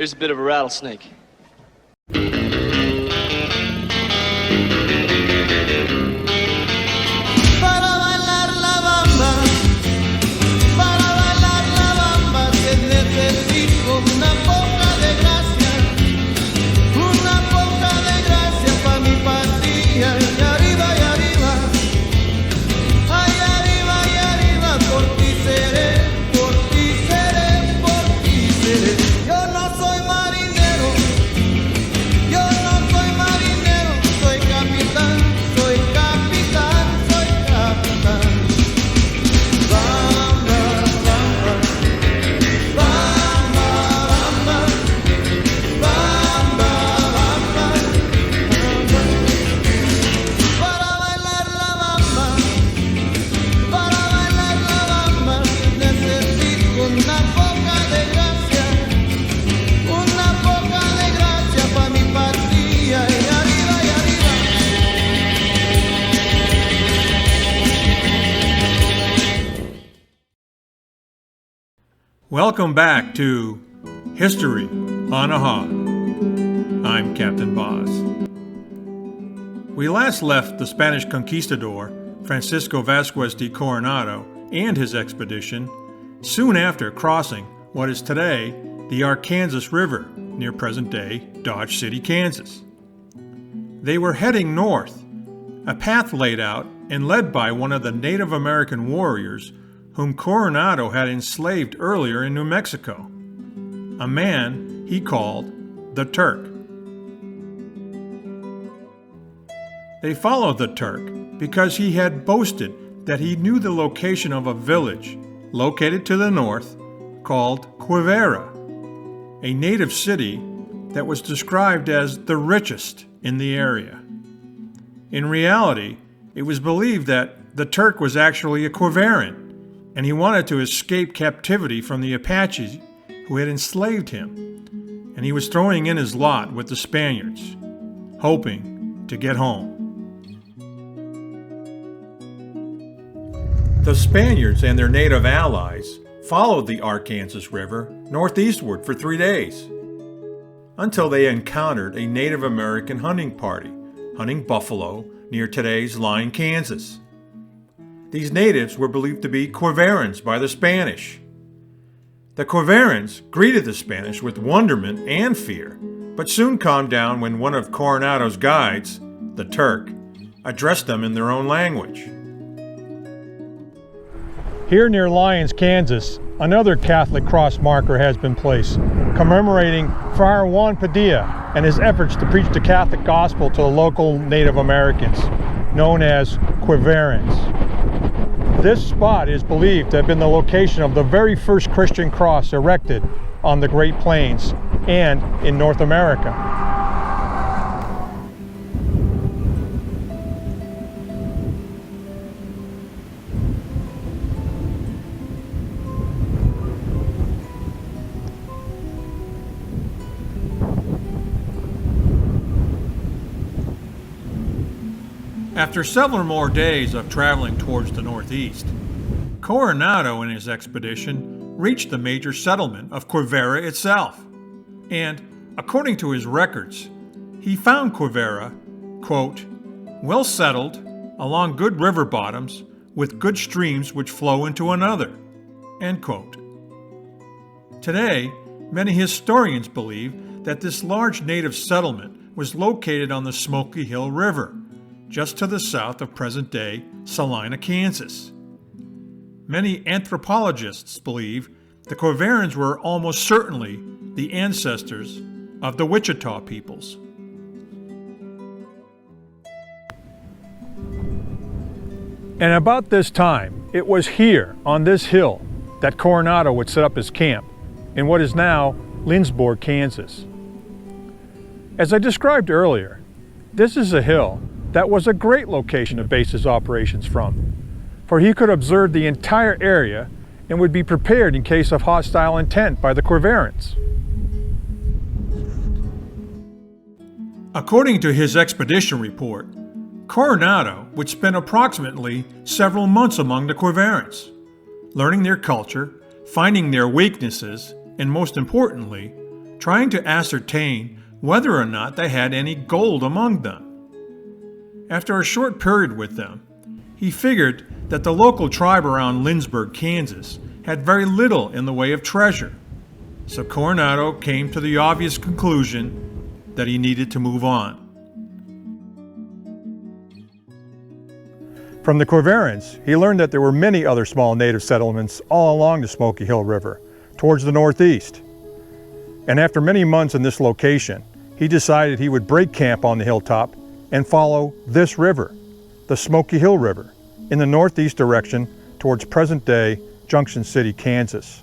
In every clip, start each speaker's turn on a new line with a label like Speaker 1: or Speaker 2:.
Speaker 1: Here's a bit of a rattlesnake.
Speaker 2: Welcome back to History on a Hog. I'm Captain Boz. We last left the Spanish conquistador Francisco Vasquez de Coronado and his expedition soon after crossing what is today the Arkansas River near present-day Dodge City, Kansas. They were heading north, a path laid out and led by one of the Native American warriors whom Coronado had enslaved earlier in New Mexico, a man he called the Turk. They followed the Turk because he had boasted that he knew the location of a village located to the north called Quivera, a native city that was described as the richest in the area. In reality, it was believed that the Turk was actually a Quiveran, and he wanted to escape captivity from the Apaches who had enslaved him, and he was throwing in his lot with the Spaniards, hoping to get home. The Spaniards and their native allies followed the Arkansas River northeastward for 3 days, until they encountered a Native American hunting party hunting buffalo near today's Lyon, Kansas. These natives were believed to be Quiverans by the Spanish. The Quiverans greeted the Spanish with wonderment and fear, but soon calmed down when one of Coronado's guides, the Turk, addressed them in their own language.
Speaker 3: Here near Lyons, Kansas, another Catholic cross marker has been placed, commemorating Fryer Juan de Padilla and his efforts to preach the Catholic gospel to the local Native Americans, known as Quiverans. This spot is believed to have been the location of the very first Christian cross erected on the Great Plains and in North America.
Speaker 2: After several more days of traveling towards the northeast, Coronado and his expedition reached the major settlement of Quivera itself, and, according to his records, he found Quivera, quote, well settled, along good river bottoms, with good streams which flow into another, end quote. Today, many historians believe that this large native settlement was located on the Smoky Hill River, just to the south of present-day Salina, Kansas. Many anthropologists believe the Quiverans were almost certainly the ancestors of the Wichita peoples.
Speaker 3: And about this time, it was here, on this hill, that Coronado would set up his camp, in what is now Lindsborg, Kansas. As I described earlier, this is a hill that was a great location to base his operations from, for he could observe the entire area and would be prepared in case of hostile intent by the Quiverans.
Speaker 2: According to his expedition report, Coronado would spend approximately several months among the Quiverans, learning their culture, finding their weaknesses, and most importantly, trying to ascertain whether or not they had any gold among them. After a short period with them, he figured that the local tribe around Lindsborg, Kansas, had very little in the way of treasure, so Coronado came to the obvious conclusion that he needed to move on.
Speaker 3: From the Quiverans, he learned that there were many other small native settlements all along the Smoky Hill River, towards the northeast. And after many months in this location, he decided he would break camp on the hilltop and follow this river, the Smoky Hill River, in the northeast direction towards present-day Junction City, Kansas.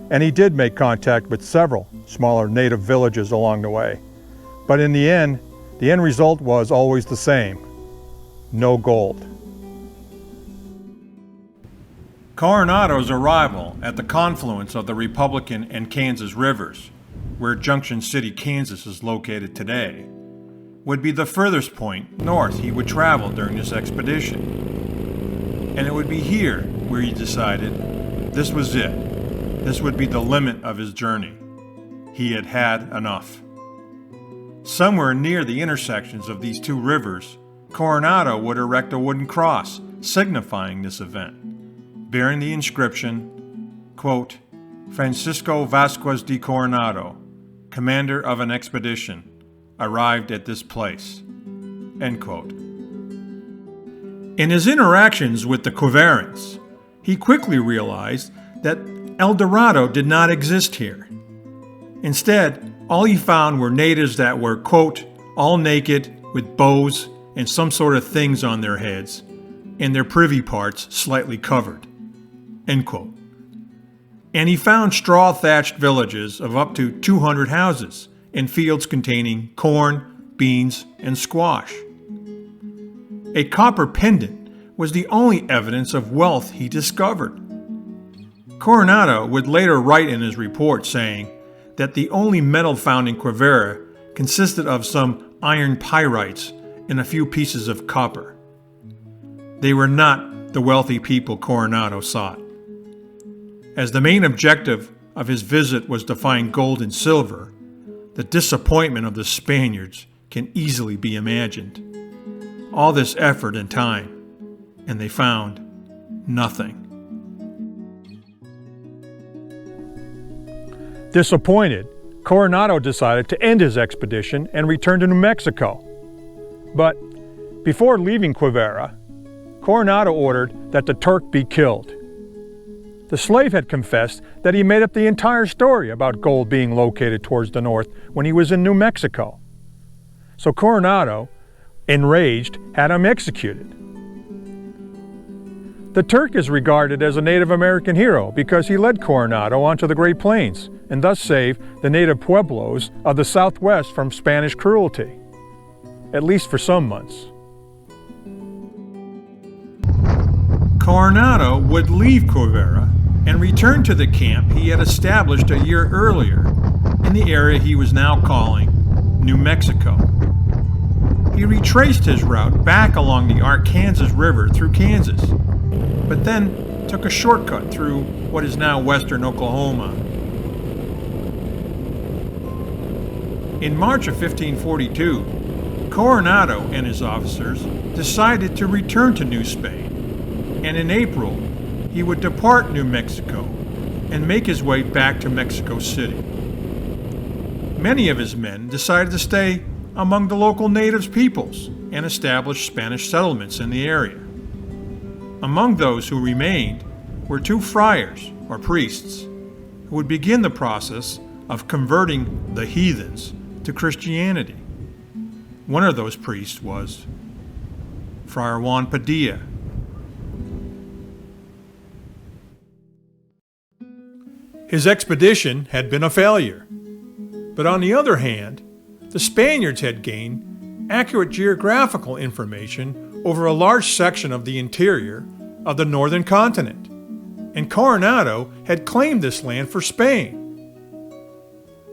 Speaker 3: And he did make contact with several smaller native villages along the way. But in the end result was always the same: no gold.
Speaker 2: Coronado's arrival at the confluence of the Republican and Kansas rivers, where Junction City, Kansas is located today, would be the furthest point north he would travel during this expedition. And it would be here where he decided this was it. This would be the limit of his journey. He had had enough. Somewhere near the intersections of these two rivers, Coronado would erect a wooden cross signifying this event, bearing the inscription, quote, Francisco Vasquez de Coronado, commander of an expedition, arrived at this place, end quote. In his interactions with the Quiverans, he quickly realized that El Dorado did not exist here. Instead, all he found were natives that were, quote, all naked with bows and some sort of things on their heads, and their privy parts slightly covered, end quote. And he found straw-thatched villages of up to 200 houses and fields containing corn, beans, and squash. A copper pendant was the only evidence of wealth he discovered. Coronado would later write in his report saying that the only metal found in Quivira consisted of some iron pyrites and a few pieces of copper. They were not the wealthy people Coronado sought. As the main objective of his visit was to find gold and silver, the disappointment of the Spaniards can easily be imagined. All this effort and time, and they found nothing.
Speaker 3: Disappointed, Coronado decided to end his expedition and return to New Mexico. But before leaving Quivira, Coronado ordered that the Turk be killed. The slave had confessed that he made up the entire story about gold being located towards the north when he was in New Mexico. So Coronado, enraged, had him executed. The Turk is regarded as a Native American hero because he led Coronado onto the Great Plains and thus saved the native pueblos of the Southwest from Spanish cruelty, at least for some months.
Speaker 2: Coronado would leave Quivira and return to the camp he had established a year earlier in the area he was now calling New Mexico. He retraced his route back along the Arkansas River through Kansas, but then took a shortcut through what is now western Oklahoma. In March of 1542, Coronado and his officers decided to return to New Spain, and in April, he would depart New Mexico and make his way back to Mexico City. Many of his men decided to stay among the local native peoples and establish Spanish settlements in the area. Among those who remained were two friars, or priests, who would begin the process of converting the heathens to Christianity. One of those priests was Fryer Juan Padilla. His expedition had been a failure, but on the other hand, the Spaniards had gained accurate geographical information over a large section of the interior of the northern continent, and Coronado had claimed this land for Spain.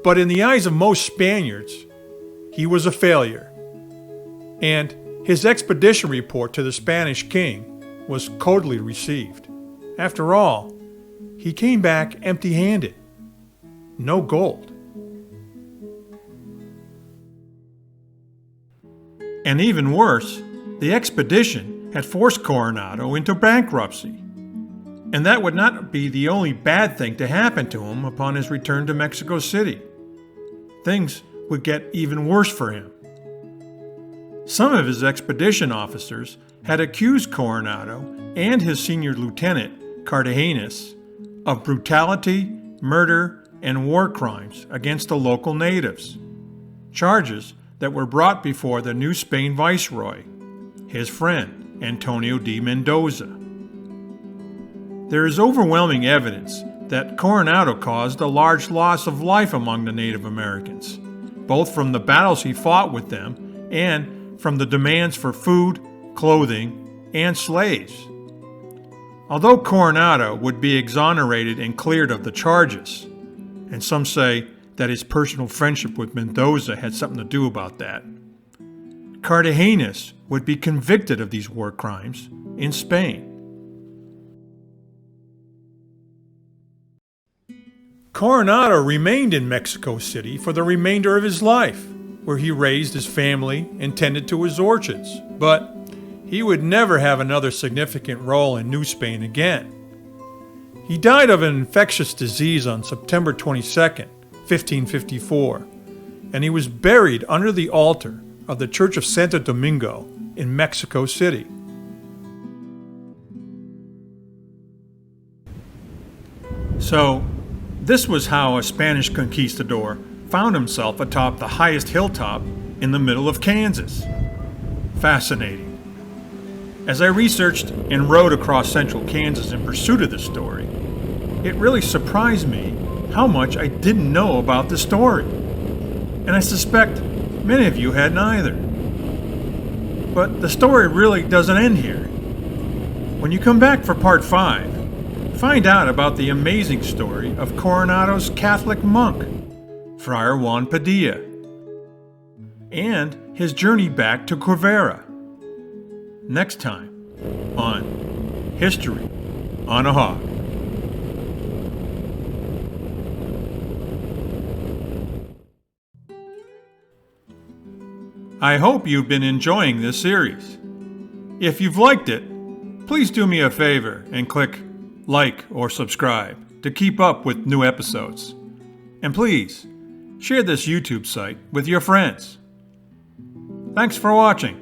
Speaker 2: But in the eyes of most Spaniards, he was a failure, and His expedition report to the Spanish king was coldly received. After all, he came back empty-handed. No gold. And even worse, the expedition had forced Coronado into bankruptcy. And that would not be the only bad thing to happen to him upon his return to Mexico City. Things would get even worse for him. Some of his expedition officers had accused Coronado and his senior lieutenant, Cartagenas, of brutality, murder, and war crimes against the local natives, charges that were brought before the New Spain viceroy, his friend Antonio de Mendoza. There is overwhelming evidence that Coronado caused a large loss of life among the Native Americans, both from the battles he fought with them and from the demands for food, clothing, and slaves. Although Coronado would be exonerated and cleared of the charges, and some say that his personal friendship with Mendoza had something to do about that, Cartagenas would be convicted of these war crimes in Spain. Coronado remained in Mexico City for the remainder of his life, where he raised his family and tended to his orchards, but he would never have another significant role in New Spain again. He died of an infectious disease on September 22nd, 1554, and he was buried under the altar of the Church of Santo Domingo in Mexico City. So, this was how a Spanish conquistador found himself atop the highest hilltop in the middle of Kansas. Fascinating. As I researched and rode across central Kansas in pursuit of this story, it really surprised me how much I didn't know about the story. And I suspect many of you hadn't either. But the story really doesn't end here. When you come back for part 5, find out about the amazing story of Coronado's Catholic monk, Fryer Juan Padilla, and his journey back to Quivera. Next time on History on a Hog. I hope you've been enjoying this series. If you've liked it, please do me a favor and click like or subscribe to keep up with new episodes. And please, share this YouTube site with your friends. Thanks for watching.